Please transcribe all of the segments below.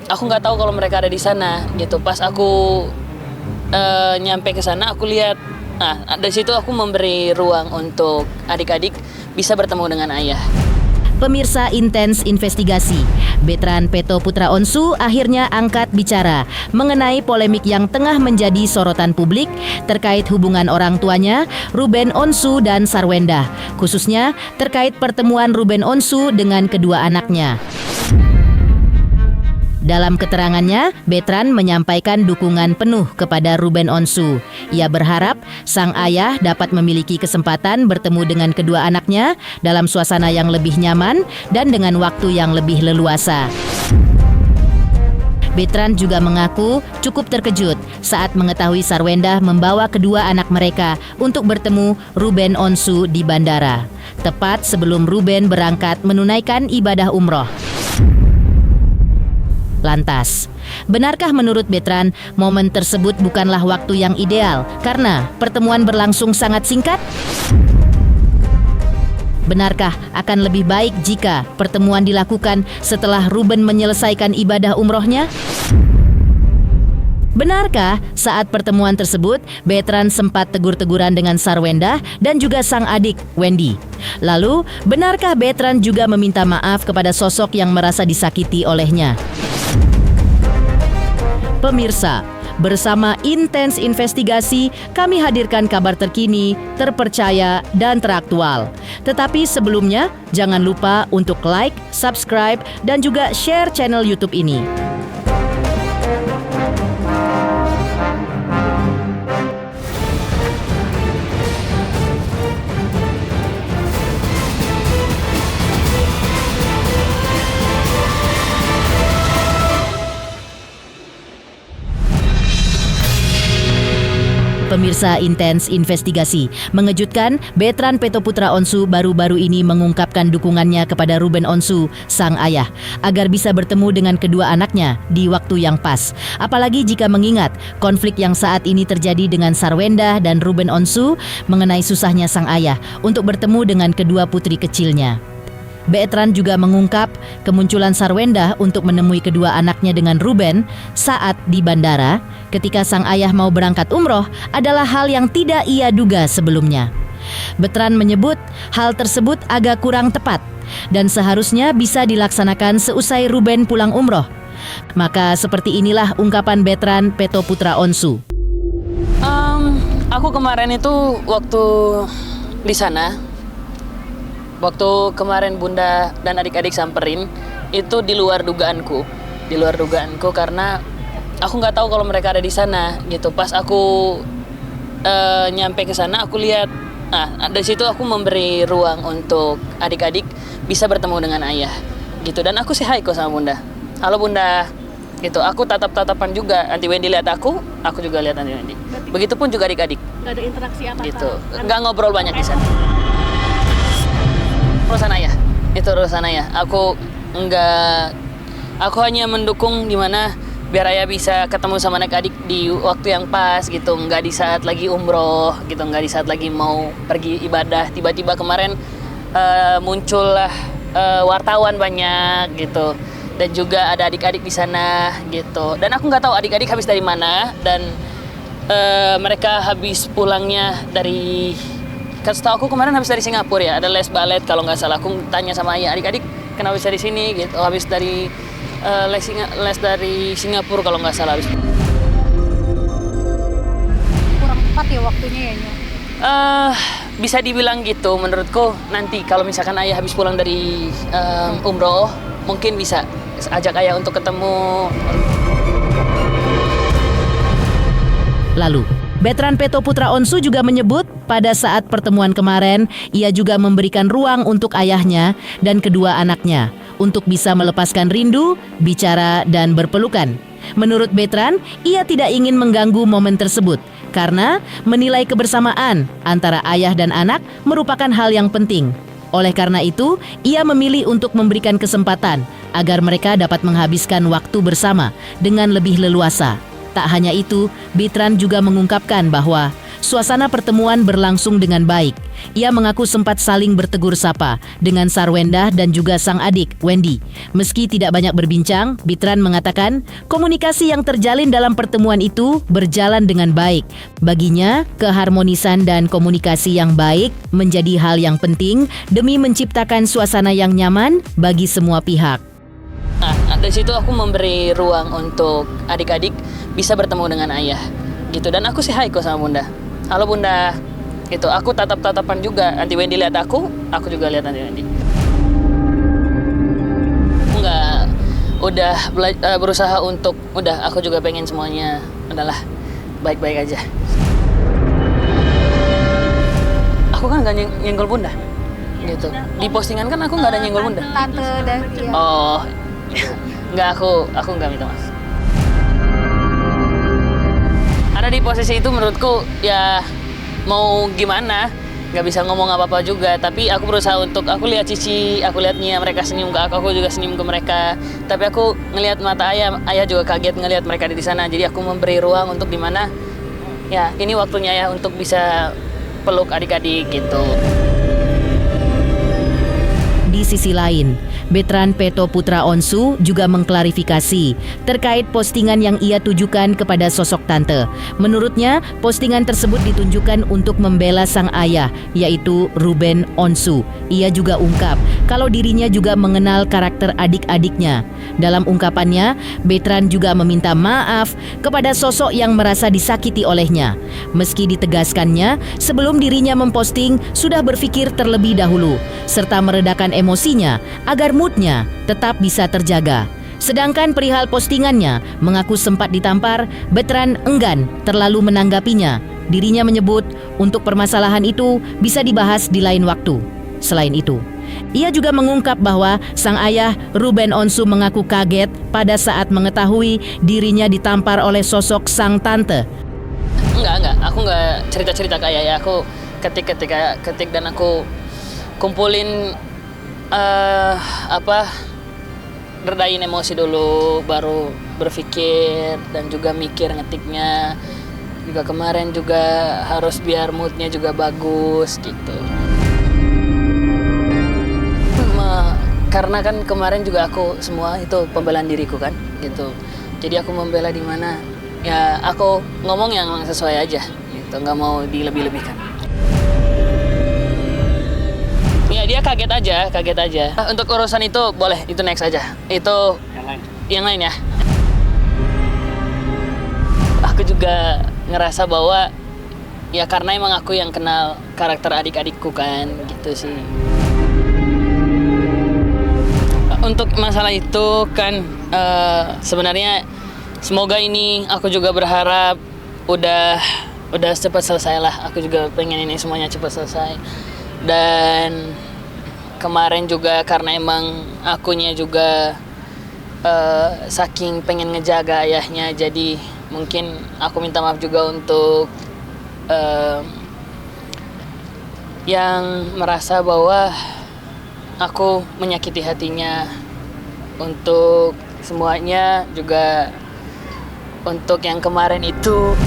aku nggak tahu kalau mereka ada di sana gitu. Pas aku nyampe ke sana, aku lihat, dari situ aku memberi ruang untuk adik-adik bisa bertemu dengan ayah. Pemirsa Intens Investigasi, Betran Peto Putra Onsu akhirnya angkat bicara mengenai polemik yang tengah menjadi sorotan publik terkait hubungan orang tuanya, Ruben Onsu dan Sarwenda, khususnya terkait pertemuan Ruben Onsu dengan kedua anaknya. Dalam keterangannya, Betran menyampaikan dukungan penuh kepada Ruben Onsu. Ia berharap sang ayah dapat memiliki kesempatan bertemu dengan kedua anaknya dalam suasana yang lebih nyaman dan dengan waktu yang lebih leluasa. Betran juga mengaku cukup terkejut saat mengetahui Sarwenda membawa kedua anak mereka untuk bertemu Ruben Onsu di bandara, tepat sebelum Ruben berangkat menunaikan ibadah umroh. Lantas, benarkah menurut Betran momen tersebut bukanlah waktu yang ideal karena pertemuan berlangsung sangat singkat? Benarkah akan lebih baik jika pertemuan dilakukan setelah Ruben menyelesaikan ibadah umrohnya? Benarkah saat pertemuan tersebut Betran sempat tegur-teguran dengan Sarwenda dan juga sang adik Wendy? Lalu, benarkah Betran juga meminta maaf kepada sosok yang merasa disakiti olehnya? Pemirsa, bersama Intens Investigasi, kami hadirkan kabar terkini, terpercaya, dan teraktual. Tetapi sebelumnya, jangan lupa untuk like, subscribe, dan juga share channel YouTube ini. Pemirsa Intens Investigasi, mengejutkan, Betran Peto Putra Onsu baru-baru ini mengungkapkan dukungannya kepada Ruben Onsu, sang ayah, agar bisa bertemu dengan kedua anaknya di waktu yang pas. Apalagi jika mengingat konflik yang saat ini terjadi dengan Sarwenda dan Ruben Onsu mengenai susahnya sang ayah untuk bertemu dengan kedua putri kecilnya. Betran juga mengungkap kemunculan Sarwenda untuk menemui kedua anaknya dengan Ruben saat di bandara ketika sang ayah mau berangkat umroh adalah hal yang tidak ia duga sebelumnya. Betran menyebut hal tersebut agak kurang tepat dan seharusnya bisa dilaksanakan seusai Ruben pulang umroh. Maka seperti inilah ungkapan Betran Peto Putra Onsu. Aku kemarin itu waktu di sana, waktu kemarin Bunda dan adik-adik samperin, itu di luar dugaanku karena aku nggak tahu kalau mereka ada di sana gitu. Pas aku nyampe ke sana, aku lihat, dari situ aku memberi ruang untuk adik-adik bisa bertemu dengan ayah gitu. Dan aku say hi kok sama Bunda, halo Bunda gitu. Aku tatap-tatapan juga, Aunty Wendy lihat aku juga lihat Aunty Wendy. Begitupun juga adik-adik. Gak ada interaksi apa-apa Gitu, nggak ngobrol banyak di sana. Urusan ayah, itu urusan ayah. Aku hanya mendukung gimana biar ayah bisa ketemu sama adik-adik di waktu yang pas gitu, nggak di saat lagi umroh gitu, nggak di saat lagi mau pergi ibadah. Tiba-tiba kemarin muncullah wartawan banyak gitu, dan juga ada adik-adik di sana gitu. Dan aku nggak tahu adik-adik habis dari mana, dan mereka habis pulangnya dari, setahu aku kemarin habis dari Singapura ya, ada les balet kalau nggak salah. Aku tanya sama ayah, adik-adik kenapa bisa di sini gitu, habis dari les dari Singapura kalau nggak salah habis. kurang tepat ya waktunya ya, Nyo? Bisa dibilang gitu menurutku. Nanti kalau misalkan ayah habis pulang dari umroh, mungkin bisa ajak ayah untuk ketemu. Lalu, Betran Peto Putra Onsu juga menyebut pada saat pertemuan kemarin, ia juga memberikan ruang untuk ayahnya dan kedua anaknya untuk bisa melepaskan rindu, bicara, dan berpelukan. Menurut Betran, ia tidak ingin mengganggu momen tersebut karena menilai kebersamaan antara ayah dan anak merupakan hal yang penting. Oleh karena itu, ia memilih untuk memberikan kesempatan agar mereka dapat menghabiskan waktu bersama dengan lebih leluasa. Tak hanya itu, Betran juga mengungkapkan bahwa suasana pertemuan berlangsung dengan baik. Ia mengaku sempat saling bertegur sapa dengan Sarwendah dan juga sang adik, Wendy. Meski tidak banyak berbincang, Bitran mengatakan komunikasi yang terjalin dalam pertemuan itu berjalan dengan baik. Baginya, keharmonisan dan komunikasi yang baik menjadi hal yang penting demi menciptakan suasana yang nyaman bagi semua pihak. Nah, dari situ aku memberi ruang untuk adik-adik bisa bertemu dengan ayah gitu, dan aku sih hai kok sama bunda. Halo bunda, gitu. Aku tatap-tatapan juga. Nanti Wendy lihat aku juga lihat nanti Wendy. Aku udah berusaha untuk, aku juga pengen semuanya adalah baik-baik aja. Aku kan nggak nyenggol bunda, gitu. Di postingan kan aku nggak ada nyenggol bunda. Tante dan iya. Oh, nggak, aku nggak minta maaf. Ada di posisi itu menurutku ya mau gimana, nggak bisa ngomong apa-apa juga. Tapi aku berusaha untuk, aku lihat Cici, aku lihat Nia, mereka senyum ke aku juga senyum ke mereka. Tapi aku ngelihat mata ayah juga kaget ngelihat mereka di sana. Jadi aku memberi ruang untuk dimana ya ini waktunya ya untuk bisa peluk adik-adik gitu. Di sisi lain, Betran Peto Putra Onsu juga mengklarifikasi terkait postingan yang ia tujukan kepada sosok tante. Menurutnya, postingan tersebut ditunjukkan untuk membela sang ayah, yaitu Ruben Onsu. Ia juga ungkap kalau dirinya juga mengenal karakter adik-adiknya. Dalam ungkapannya, Betran juga meminta maaf kepada sosok yang merasa disakiti olehnya. Meski ditegaskannya, sebelum dirinya memposting sudah berpikir terlebih dahulu, serta meredakan emosinya agar moodnya tetap bisa terjaga. Sedangkan perihal postingannya mengaku sempat ditampar, Betran enggan terlalu menanggapinya. Dirinya menyebut untuk permasalahan itu bisa dibahas di lain waktu. Selain itu, ia juga mengungkap bahwa sang ayah Ruben Onsu mengaku kaget pada saat mengetahui dirinya ditampar oleh sosok sang tante. Enggak, aku enggak cerita-cerita kayak ya. Aku ketik dan aku kumpulin redain emosi dulu, baru berpikir dan juga mikir ngetiknya. Juga kemarin juga harus biar moodnya juga bagus gitu. Karena kan kemarin juga aku semua itu pembelaan diriku kan gitu. Jadi aku membela di mana ya aku ngomong yang sesuai aja gitu, nggak mau dilebih-lebihkan. Ya dia kaget aja. Untuk urusan itu boleh, itu next aja. Itu yang lain ya. Aku juga ngerasa bahwa ya karena emang aku yang kenal karakter adik-adikku kan gitu sih. Untuk masalah itu kan sebenarnya semoga ini aku juga berharap udah cepat selesai lah. Aku juga pengen ini semuanya cepat selesai. Dan kemarin juga karena emang akunya juga saking pengen ngejaga ayahnya, jadi mungkin aku minta maaf juga untuk yang merasa bahwa aku menyakiti hatinya. Untuk semuanya juga untuk yang kemarin itu.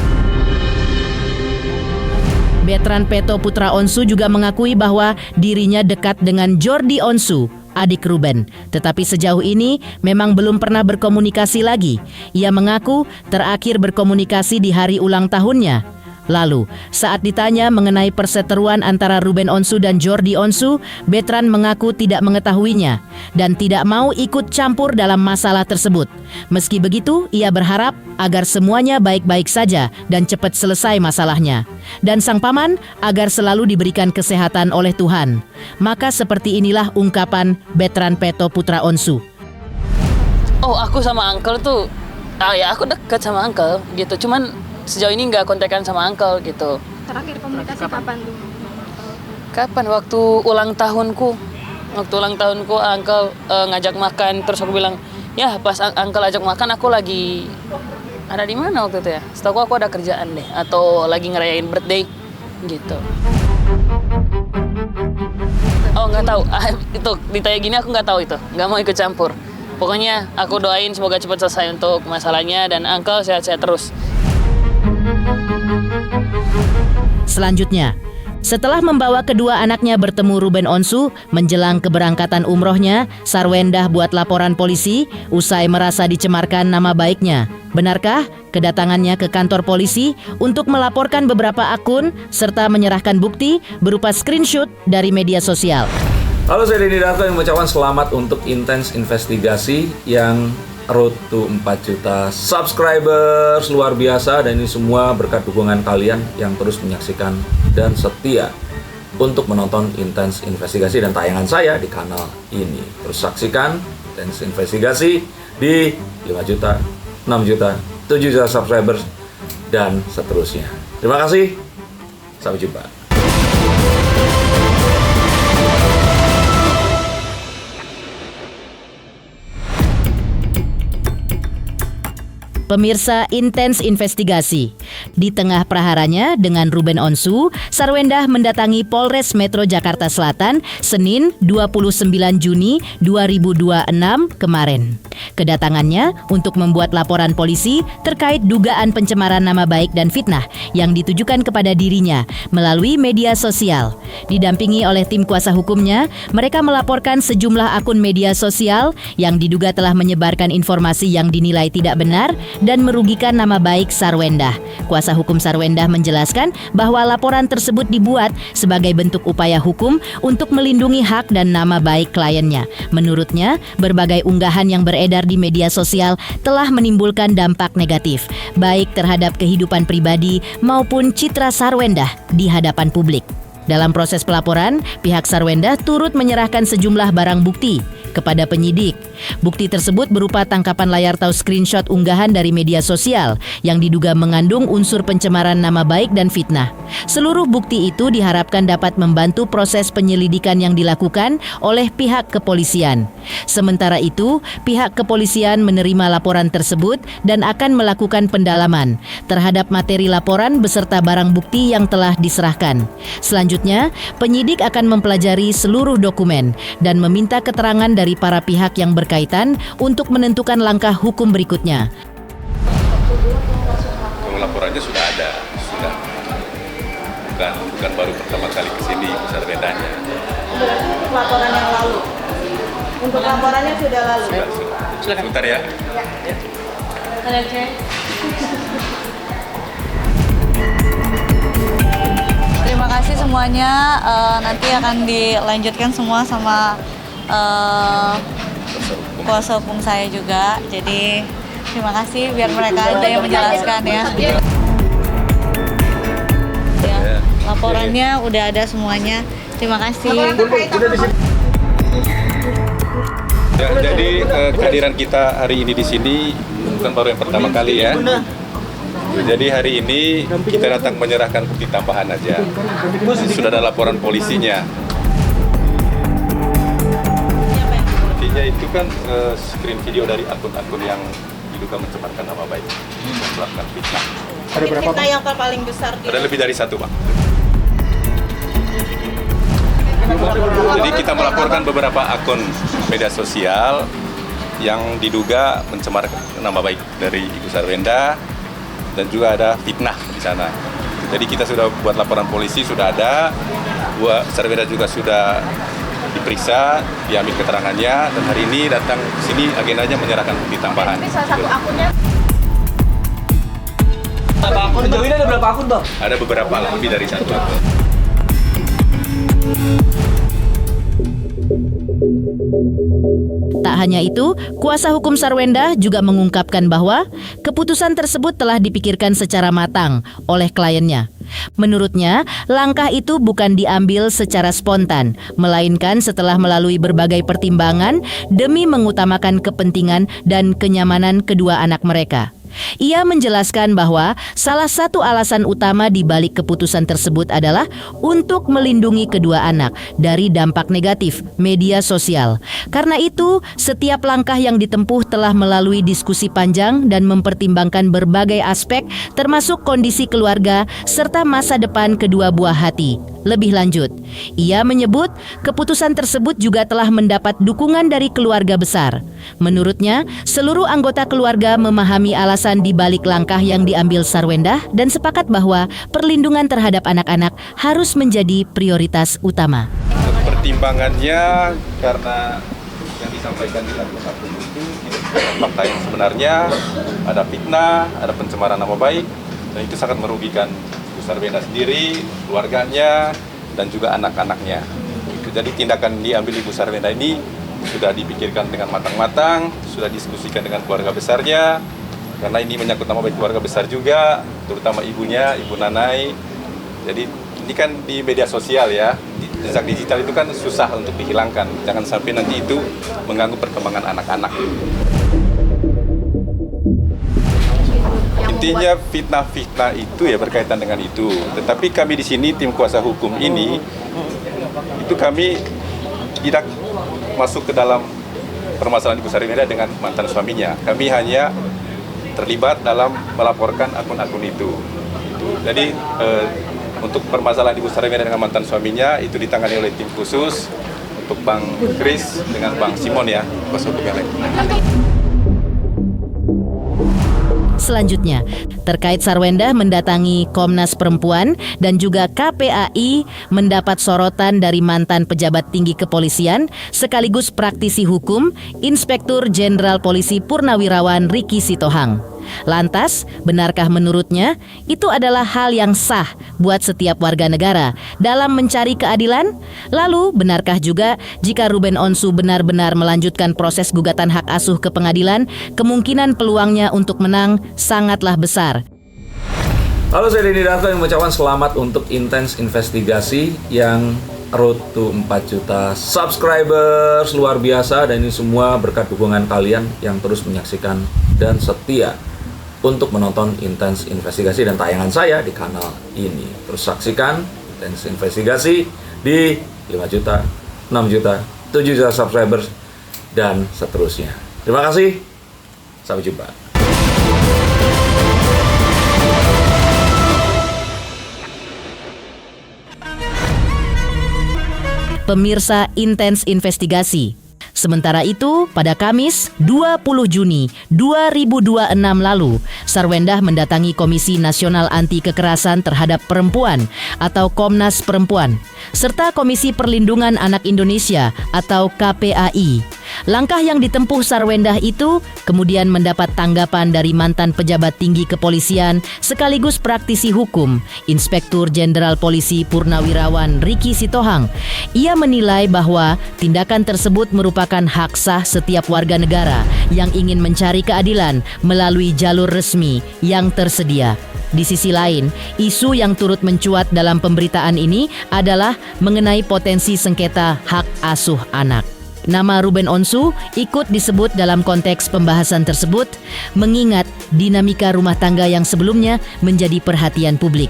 Betran Peto Putra Onsu juga mengakui bahwa dirinya dekat dengan Jordi Onsu, adik Ruben. Tetapi sejauh ini memang belum pernah berkomunikasi lagi. Ia mengaku terakhir berkomunikasi di hari ulang tahunnya. Lalu, saat ditanya mengenai perseteruan antara Ruben Onsu dan Jordi Onsu, Betran mengaku tidak mengetahuinya dan tidak mau ikut campur dalam masalah tersebut. Meski begitu, ia berharap agar semuanya baik-baik saja dan cepat selesai masalahnya. Dan sang paman agar selalu diberikan kesehatan oleh Tuhan. Maka seperti inilah ungkapan Betran Peto Putra Onsu. Oh, aku sama uncle tuh, ya aku dekat sama uncle gitu. Cuman sejauh ini nggak kontekan sama uncle gitu. Terakhir komunikasi kapan tuh? Kapan? Waktu ulang tahunku. Uncle ngajak makan, terus aku bilang, ya pas uncle ajak makan aku lagi ada di mana waktu itu ya? Setahu aku ada kerjaan deh, atau lagi ngerayain birthday gitu. Oh nggak tahu. Itu ditanya gini aku nggak tahu itu, nggak mau ikut campur. Pokoknya aku doain semoga cepat selesai untuk masalahnya dan uncle sehat-sehat terus. Selanjutnya, setelah membawa kedua anaknya bertemu Ruben Onsu menjelang keberangkatan umrohnya, Sarwendah buat laporan polisi usai merasa dicemarkan nama baiknya. Benarkah kedatangannya ke kantor polisi untuk melaporkan beberapa akun serta menyerahkan bukti berupa screenshot dari media sosial? Halo, saya Denny Darto yang mengucapkan selamat untuk Intens Investigasi yang road to 4 juta subscribers, luar biasa, dan ini semua berkat dukungan kalian yang terus menyaksikan dan setia untuk menonton Intens Investigasi dan tayangan saya di kanal ini. Terus saksikan Intens Investigasi di 5 juta, 6 juta, 7 juta subscribers dan seterusnya. Terima kasih, sampai jumpa. Pemirsa Intens Investigasi, di tengah praharanya dengan Ruben Onsu, Sarwendah mendatangi Polres Metro Jakarta Selatan Senin 29 Juni 2026 kemarin. Kedatangannya untuk membuat laporan polisi terkait dugaan pencemaran nama baik dan fitnah yang ditujukan kepada dirinya melalui media sosial. Didampingi oleh tim kuasa hukumnya, mereka melaporkan sejumlah akun media sosial yang diduga telah menyebarkan informasi yang dinilai tidak benar dan merugikan nama baik Sarwendah. Kuasa hukum Sarwendah menjelaskan bahwa laporan tersebut dibuat sebagai bentuk upaya hukum untuk melindungi hak dan nama baik kliennya. Menurutnya, berbagai unggahan yang beredar di media sosial telah menimbulkan dampak negatif, baik terhadap kehidupan pribadi maupun citra Sarwendah di hadapan publik. Dalam proses pelaporan, pihak Sarwendah turut menyerahkan sejumlah barang bukti kepada penyidik. Bukti tersebut berupa tangkapan layar atau screenshot unggahan dari media sosial yang diduga mengandung unsur pencemaran nama baik dan fitnah. Seluruh bukti itu diharapkan dapat membantu proses penyelidikan yang dilakukan oleh pihak kepolisian. Sementara itu, pihak kepolisian menerima laporan tersebut dan akan melakukan pendalaman terhadap materi laporan beserta barang bukti yang telah diserahkan. Selanjutnya, penyidik akan mempelajari seluruh dokumen dan meminta keterangan dari para pihak yang berkaitan untuk menentukan langkah hukum berikutnya. Laporannya sudah ada, bukan baru pertama kali ke sini Sarwendahnya. Berarti laporan yang lalu. Untuk laporannya sudah lalu. Sudah. Sebentar ya. Terima kasih semuanya. Nanti akan dilanjutkan semua sama kuasa hukum saya juga. Jadi terima kasih, biar mereka aja yang menjelaskan ya. Laporannya udah ada semuanya. Terima kasih. Jadi kehadiran kita hari ini di sini bukan baru yang pertama kali ya. Jadi hari ini kita datang menyerahkan bukti tambahan aja. Sudah ada laporan polisinya. Buktinya itu kan screen video dari akun-akun yang diduga mencemarkan nama baik, melakukan fitnah. Ada berapa? Fitnah yang paling besar. Ada lebih dari satu, Pak. Jadi kita melaporkan beberapa akun media sosial yang diduga mencemarkan nama baik dari Ibu Sarwendah dan juga ada fitnah di sana. Jadi kita sudah buat laporan polisi, sudah ada. Sarwendah juga sudah diperiksa, diambil keterangannya, dan hari ini datang ke sini agendanya menyerahkan bukti tambahan. Ini salah satu akunnya. Sejauh ini ada berapa akun, Bang? Ada beberapa, lebih dari satu akun. Tak hanya itu, kuasa hukum Sarwendah juga mengungkapkan bahwa keputusan tersebut telah dipikirkan secara matang oleh kliennya. Menurutnya, langkah itu bukan diambil secara spontan, melainkan setelah melalui berbagai pertimbangan demi mengutamakan kepentingan dan kenyamanan kedua anak mereka. Ia menjelaskan bahwa salah satu alasan utama di balik keputusan tersebut adalah untuk melindungi kedua anak dari dampak negatif media sosial. Karena itu, setiap langkah yang ditempuh telah melalui diskusi panjang dan mempertimbangkan berbagai aspek termasuk kondisi keluarga serta masa depan kedua buah hati. Lebih lanjut, ia menyebut keputusan tersebut juga telah mendapat dukungan dari keluarga besar. Menurutnya, seluruh anggota keluarga memahami alasan di balik langkah yang diambil Sarwendah dan sepakat bahwa perlindungan terhadap anak-anak harus menjadi prioritas utama. Pertimbangannya karena yang disampaikan di dalam satu itu fakta yang sebenarnya ada fitnah, ada pencemaran nama baik, dan itu sangat merugikan Ibu Sarwenda sendiri, keluarganya, dan juga anak-anaknya. Jadi tindakan diambil Ibu Sarwenda ini sudah dipikirkan dengan matang-matang, sudah diskusikan dengan keluarga besarnya, karena ini menyangkut nama baik keluarga besar juga, terutama ibunya, Ibu Nanai. Jadi ini kan di media sosial ya, jejak digital itu kan susah untuk dihilangkan. Jangan sampai nanti itu mengganggu perkembangan anak-anak. Intinya fitnah-fitnah itu ya berkaitan dengan itu. Tetapi kami di sini tim kuasa hukum ini, itu kami tidak masuk ke dalam permasalahan Ibu Sarwenda dengan mantan suaminya. Kami hanya terlibat dalam melaporkan akun-akun itu. Jadi untuk permasalahan Ibu Sarwenda dengan mantan suaminya itu ditangani oleh tim khusus untuk Bang Kris dengan Bang Simon ya, kuasa hukum yang lain. Selanjutnya, terkait Sarwendah mendatangi Komnas Perempuan dan juga KPAI mendapat sorotan dari mantan pejabat tinggi kepolisian sekaligus praktisi hukum, Inspektur Jenderal Polisi Purnawirawan Ricky Sitohang. Lantas, benarkah menurutnya itu adalah hal yang sah buat setiap warga negara dalam mencari keadilan? Lalu, benarkah juga jika Ruben Onsu benar-benar melanjutkan proses gugatan hak asuh ke pengadilan, kemungkinan peluangnya untuk menang sangatlah besar? Halo, saya Denny Darto yang mengucapkan selamat untuk intens investigasi yang road to 4 juta subscribers, luar biasa, dan ini semua berkat dukungan kalian yang terus menyaksikan dan setia untuk menonton intens investigasi dan tayangan saya di kanal ini. Terus saksikan intens investigasi di 5 juta, 6 juta, 7 juta subscribers, dan seterusnya. Terima kasih, sampai jumpa. Pemirsa Intens Investigasi. Sementara itu, pada Kamis 20 Juni 2026 lalu, Sarwendah mendatangi Komisi Nasional Anti Kekerasan Terhadap Perempuan atau Komnas Perempuan, serta Komisi Perlindungan Anak Indonesia atau KPAI. Langkah yang ditempuh Sarwendah itu kemudian mendapat tanggapan dari mantan pejabat tinggi kepolisian sekaligus praktisi hukum, Inspektur Jenderal Polisi Purnawirawan Ricky Sitohang. Ia menilai bahwa tindakan tersebut merupakan hak sah setiap warga negara yang ingin mencari keadilan melalui jalur resmi yang tersedia. Di sisi lain, isu yang turut mencuat dalam pemberitaan ini adalah mengenai potensi sengketa hak asuh anak. Nama Ruben Onsu ikut disebut dalam konteks pembahasan tersebut, mengingat dinamika rumah tangga yang sebelumnya menjadi perhatian publik.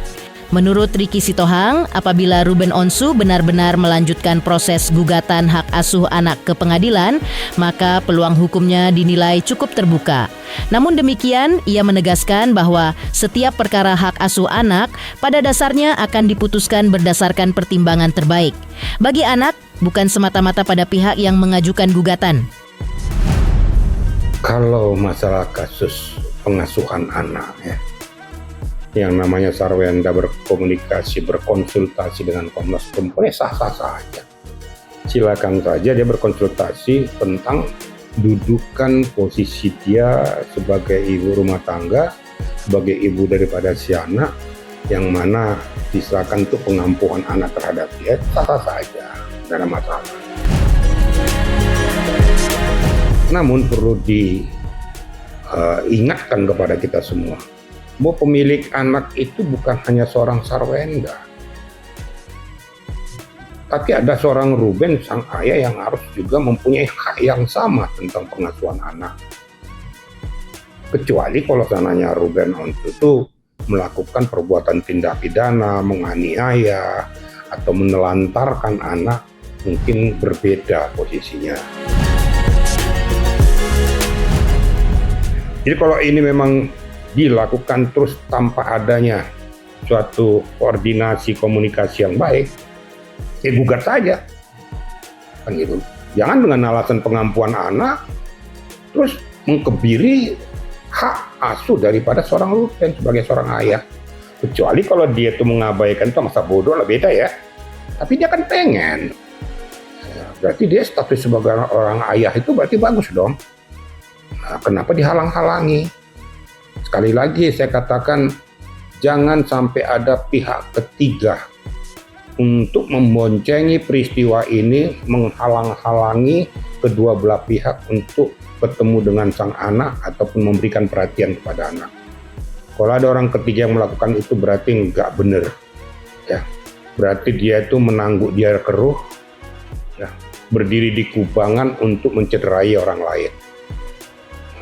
Menurut Ricky Sitohang, apabila Ruben Onsu benar-benar melanjutkan proses gugatan hak asuh anak ke pengadilan, maka peluang hukumnya dinilai cukup terbuka. Namun demikian, ia menegaskan bahwa setiap perkara hak asuh anak pada dasarnya akan diputuskan berdasarkan pertimbangan terbaik bagi anak, bukan semata-mata pada pihak yang mengajukan gugatan. Kalau masalah kasus pengasuhan anak ya, yang namanya Sarwenda berkomunikasi, berkonsultasi dengan Komnas Perempuan, sah-sah saja. Silakan saja dia berkonsultasi tentang dudukan posisi dia sebagai ibu rumah tangga, sebagai ibu daripada si anak, yang mana diserahkan untuk pengampuan anak terhadap dia, sah-sah saja, tidak ada masalah. Namun perlu diingatkan kepada kita semua, bahwa pemilik anak itu bukan hanya seorang Sarwenda, tapi ada seorang Ruben, sang ayah, yang harus juga mempunyai hak yang sama tentang pengasuhan anak. Kecuali kalau sananya Ruben Onsu itu melakukan perbuatan tindak pidana, menganiaya, atau menelantarkan anak, mungkin berbeda posisinya. Jadi kalau ini memang dilakukan terus tanpa adanya suatu koordinasi komunikasi yang baik, gugat saja, kan gitu. Jangan dengan alasan pengampuan anak terus mengkebiri hak asuh daripada seorang Ruben sebagai seorang ayah. Kecuali kalau dia itu mengabaikan, itu masa bodoh lah, beda ya. Tapi dia kan pengen. Berarti dia status sebagai orang ayah itu berarti bagus dong. Nah, kenapa dihalang-halangi? Sekali lagi saya katakan, jangan sampai ada pihak ketiga untuk memboncengi peristiwa ini, menghalang-halangi kedua belah pihak untuk bertemu dengan sang anak ataupun memberikan perhatian kepada anak. Kalau ada orang ketiga yang melakukan itu berarti nggak benar, ya. Berarti dia itu menangguk di air keruh, ya, berdiri di kubangan untuk mencederai orang lain.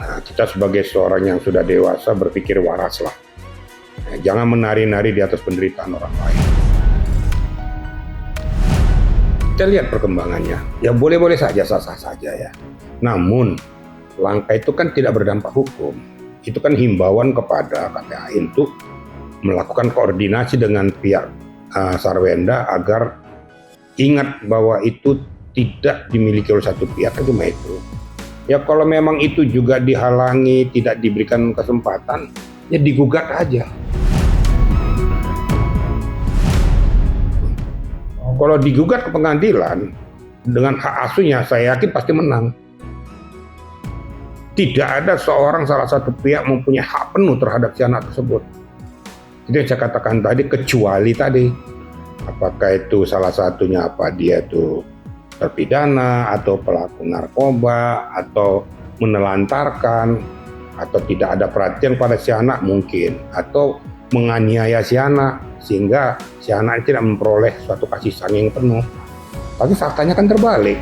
Nah, kita sebagai seorang yang sudah dewasa berpikir waras lah. Ya, jangan menari-nari di atas penderitaan orang lain. Kita lihat perkembangannya. Ya boleh-boleh saja, sah-sah saja ya. Namun langkah itu kan tidak berdampak hukum. Itu kan himbauan kepada KPAI untuk melakukan koordinasi dengan pihak Sarwenda agar ingat bahwa itu tidak dimiliki oleh satu pihak, cuma itu. Ya kalau memang itu juga dihalangi, tidak diberikan kesempatan, ya digugat aja. Kalau digugat ke pengadilan dengan hak asuhnya, saya yakin pasti menang. Tidak ada seorang salah satu pihak mempunyai hak penuh terhadap si anak tersebut. Itu yang saya katakan tadi, kecuali tadi apakah itu salah satunya apa dia itu terpidana atau pelaku narkoba atau menelantarkan atau tidak ada perhatian pada si anak mungkin, atau menganiaya si anak sehingga si anak tidak memperoleh suatu kasih sayang yang penuh. Tapi faktanya kan terbalik.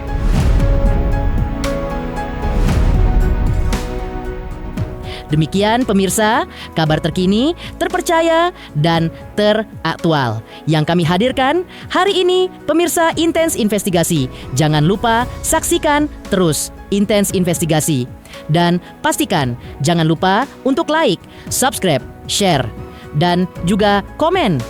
Demikian pemirsa, kabar terkini, terpercaya, dan teraktual yang kami hadirkan hari ini. Pemirsa Intens Investigasi, jangan lupa saksikan terus Intens Investigasi. Dan pastikan jangan lupa untuk like, subscribe, share, dan juga komen